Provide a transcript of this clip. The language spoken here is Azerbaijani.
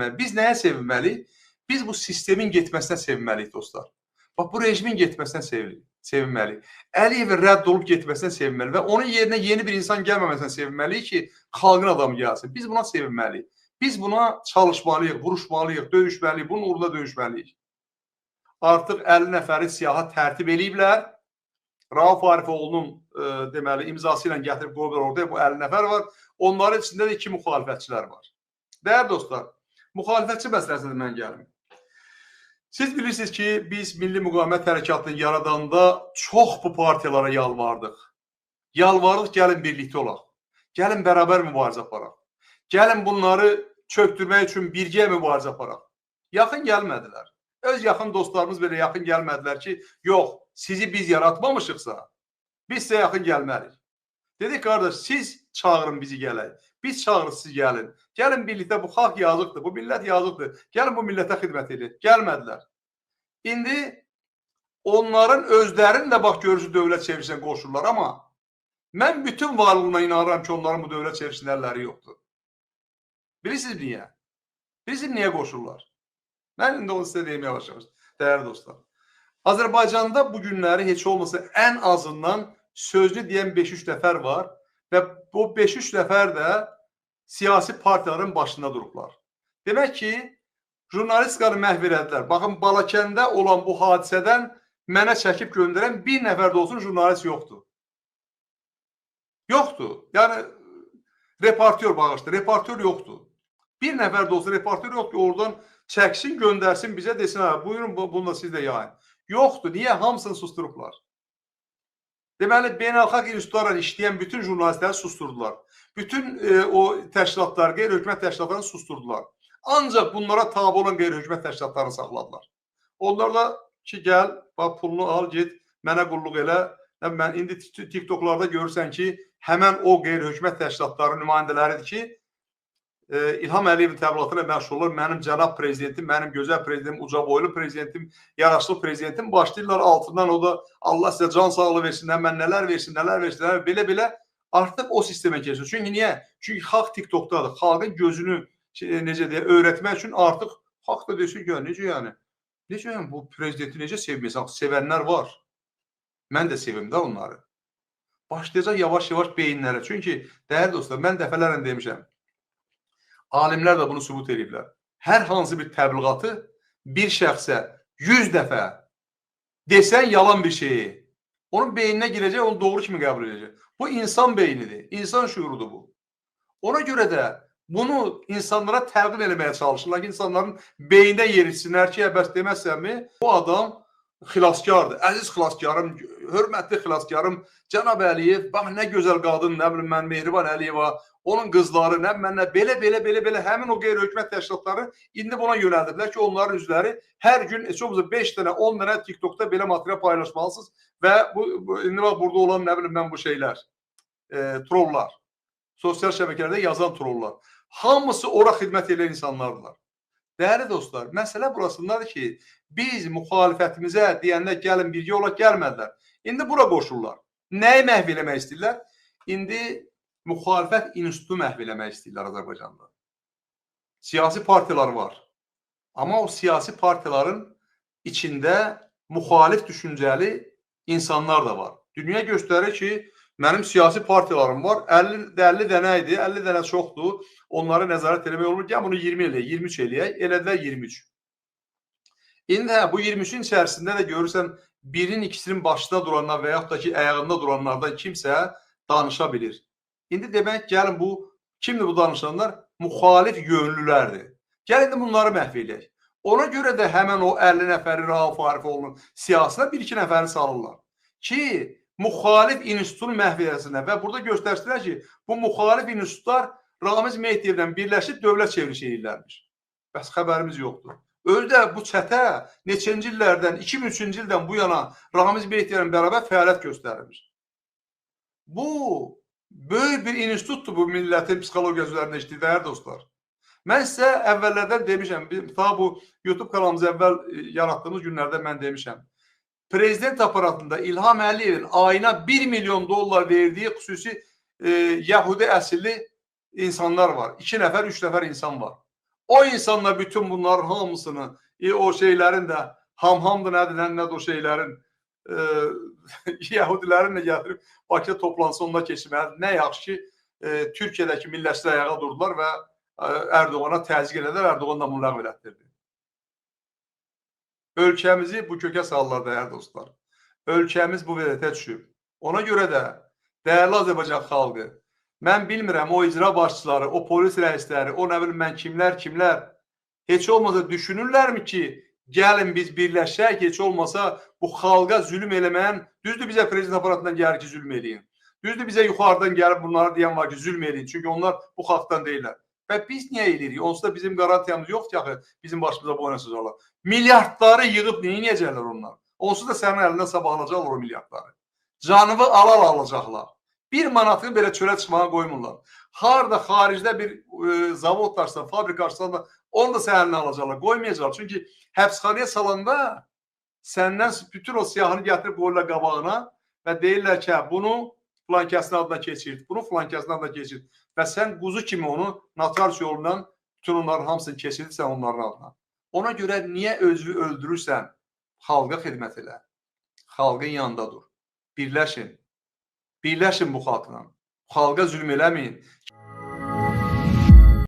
sevinməliyik? Biz nəyə sevinməliyik? Biz bu sistemin getməsinə sevinməliyik dostlar. Bax, bu rejimin getməsinə sevinməliyik. Əliyevin rədd olub getməsinə sevinməliyik və onun yerinə yeni bir insan gəlməməsinə sevinməliyik ki, xalqın adamı gəlsin. Biz buna sevinməliyik. Biz buna çalışmalıyıq, vuruşmalıyıq, döyüşməliyik, bunun uğrunda döyüşməliyik. Artıq 50 nəfəri siyaha tərtib eləyiblər. Rauf Arifoğlu'nun deməli imzası ilə gətirib qoyublar orada. Bu 50 nəfər var. Onların içində də 2 müxalifətçilər var. Dəyərli dostlar, müxalifətçi məsələsində mən gəlim. Siz bilirsiniz ki, biz Milli Müqavimət Hərəkatını yaradanda çox bu partiyalara yalvardıq. Yalvardıq, gəlin birlikdə olaq. Gəlin bərabər mübarizə aparaq. Gəlin bunları çöktürmək üçün birgə mübarizə aparaq. Yaxın gəlmədilər. Öz yaxın dostlarımız belə yaxın gəlmədilər ki, yox, sizi biz yaratmamışıqsa, biz sizə yaxın gəlmərik. Dedik, qardaş, siz çağırın bizi gələk. Biz çağırın, siz gəlin. Gəlin birlikdə, bu xalq yazıqdır, bu millət yazıqdır. Gəlin bu millətə xidmət edin. Gəlmədilər. İndi onların özlərinin də bax görürsü dövlət çevrilişinə qoşurlar, amma mən bütün varlığına inanıram ki, onların bu dövlət çevrilişinin əlləri yoxdur. Bilirsiniz niyə? Bilirsiniz niyə qoşurlar? Mən indi onu sizə deyim yavaş-yavaş, dəyərli dostlar. Azərbaycanda bu günləri heç olmasa ən azından sözlü deyən 5-3 nəfər var və bu 5-3 nəfər də siyasi partiyaların başında durublar. Demək ki, jurnalistikanı məhv elədilər. Baxın, Balakəndə olan bu hadisədən mənə çəkib göndərən bir nəfər də olsun jurnalist yoxdur. Yoxdur. Yəni, reportör bağışdır, reportör yoxdur. Bir nəfər də olsun reportör yoxdur, oradan çəksin, göndərsin bizə, desin, buyurun, bunu da siz də yayın. Yoxdur. Niyə? Hamısını susturublar. Deməli, beynəlxalq institutlarla işləyən bütün jurnalistləri susturdular. Bütün o təşkilatlar, qeyri-hökumət təşkilatlarını susturdular. Ancaq bunlara tabi olan qeyri-hökumət təşkilatlarını saxladılar. Onlar da ki, gəl, bax, pulunu al, get, mənə qulluq elə. Mən indi TikToklarda görürsən ki, həmən o qeyri-hökumət təşkilatlarının nümayəndələridir ki, İlham Əliyevin təbliğatına məşğul olur. Mənim cənab prezidentim, mənim gözəl prezidentim, uca boylu prezidentim, yaraşıqlı prezidentim başlayırlar altından o da Allah sizə can sağlığı versin, mən nələr versin, belə-belə artıq o sistemə keçir. Çünki niyə? Çünki xalq TikTokdadır. Xalqın gözünü necə deyə öyrətmək üçün artıq xalq da desin ki, necə yəni? Necə yəni bu prezidenti necə sevməyəsən? Sevənlər var. Mən də sevim də onları. Başlayacaq yavaş-yavaş beyinlərə. Çünki dəyərli dostlar, mən dəfələrlə demişəm. Alimlər də bunu sübut ediblər. Hər hansı bir təbliğatı bir şəxsə 100 dəfə desən yalan bir şeyi, onun beyninə girəcək, onu doğru kimi qəbul edəcək. Bu insan beynidir, insan şuurudur bu. Ona görə də bunu insanlara təlqin eləməyə çalışırlar ki, insanların beyində yeritsinlər ki, bəs deməzsənmi, bu adam xilaskardır, əziz xilaskarım, hörmətli xilaskarım, cənab Əliyev, bax nə gözəl qadın, nə bilim mən Mehriban Əliyeva, onun qızları, nə mənlə, belə, həmin o qeyri-hökumət təşkilatları indi buna yönəldiblər ki, onların üzvləri hər gün, çox 5 dənə, 10 dənə TikTokda belə material paylaşmalısınız və indi bax, burada olan, nə bilim mən bu şeylər, trollar, sosial şəbəkələrdə yazan trollar, hamısı ora xidmət edən insanlardılar. Dəyərli dostlar, məsələ burasındadır ki, biz müxalifətimizə deyəndə gəlin birgə olaq, gəlmədilər. İndi bura qoşurlar. Nəyi məhv eləmək istəyirlər? İndi müxalifət institutu məhv eləmək istəyirlər Azərbaycanda. Siyasi partiyalar var. Amma o siyasi partiyaların içində müxalif düşüncəli insanlar da var. Dünya göstərir ki, mənim siyasi partiyalarım var. 50 dənə idi, 50 dənə çoxdur. Onları nəzarət eləmək olmur. Gəl bunu 20 eləyək, 23 eləyək. Elədilər 23. İndi bu 23-ün içərisində də görürsən, birinin ikisinin başında duranlar və yaxud da ki, ayağında duranlardan kimsə danışa bilir. İndi demək, gəlin bu, kimdir bu danışanlar? Müxalif yönlülərdir. Gəlin indi bunları məhv eləyək. Ona görə də həmən o 50 nəfəri Rauf Arifoğlu'nun siyasına 1-2 nəfəri salırlar. Ki, müxalif institutun məhv edəsinə və burada göstərsilər ki, bu müxalif institutlar Ramiz Mehdiyevlə birləşib dövlət çevrilişi edirlərmiş. Bəs xəbərimiz yoxdur. Özdə bu çətə neçənci illərdən, 2003-cü ildən bu yana Ramiz Mehdiyevlə bərabər fəaliyyət göstərilmiş. Bu, böyük bir institutdur bu millətin psixologiyası üzərində işləyir, dəyərli dostlar. Mən sizə əvvəllərdən demişəm, ta bu YouTube kanalımızı əvvəl yaratdığımız günlərdə mən demişəm. Prezident aparatında İlham Əliyevin ayına 1 milyon dollar verdiyi xüsusi Yahudi əsilli insanlar var. 2 nəfər, 3 nəfər insan var. O insanlar bütün bunların hamısını, o şeylerin de hamhamdır nədir o şeylerin Yahudilərin də gətirib Bakıda toplansa onda keçirməlidir. Nə yaxşı ki, Türkiyədəki millətçilər ayağa durdular və Ərdoğana təzyiq elədilər, Ərdoğan da bunu ləğv elətdirdi. Ölkəmizi bu kökə salırlar dəyərli dostlar. Ölkəmiz bu vəziyyətə düşüb. Ona görə də dəyərli Azərbaycan xalqı, mən bilmirəm o icra başçıları, o polis rəisləri, o nə bilim mən kimlər heç olmasa düşünürlərmi ki, gəlin biz birləşək, heç olmasa bu xalqa zülm eləməyən, düzdür bizə prezident aparatından gəlir ki, zülm eləyin. Düzdür bizə yuxarıdan gəlib bunları deyən var ki, zülm eləyin. Çünki onlar bu xalqdan deyirlər. Və biz niyə eləyirik? Onsuz da bizim qarantiyamız yoxdur ki, axı bizim başımıza boynasızlarlar. Milyardları yığıb neyə yiyəcəklər onlar? Onsuz da sənin əlindən sabahlayacaqlar o milyardları. Canını alacaqlar. 1 manatını belə çölə çıxmağa qoymurlar. Harada xaricdə bir zavod tarsan, fabrika açsan da onu da sənin əlindən alacaqlar. Qoymayacaqlar. Çünki həbsxanaya salanda səndən bütün o siyahını gətirib qoyurlar qabağına və deyirlər ki, bunu filan kəsin adına keçir, bunu filan kəsin adına keçir. Və sən quzu kimi onu notarius yolundan bütün onların hamısını keçirdirsən onların adına. Ona görə niyə özünü öldürürsən? Xalqa xidmət elə. Xalqın yanında dur. Birləşin. Birləşin bu xalqla. Xalqa zülm eləməyin.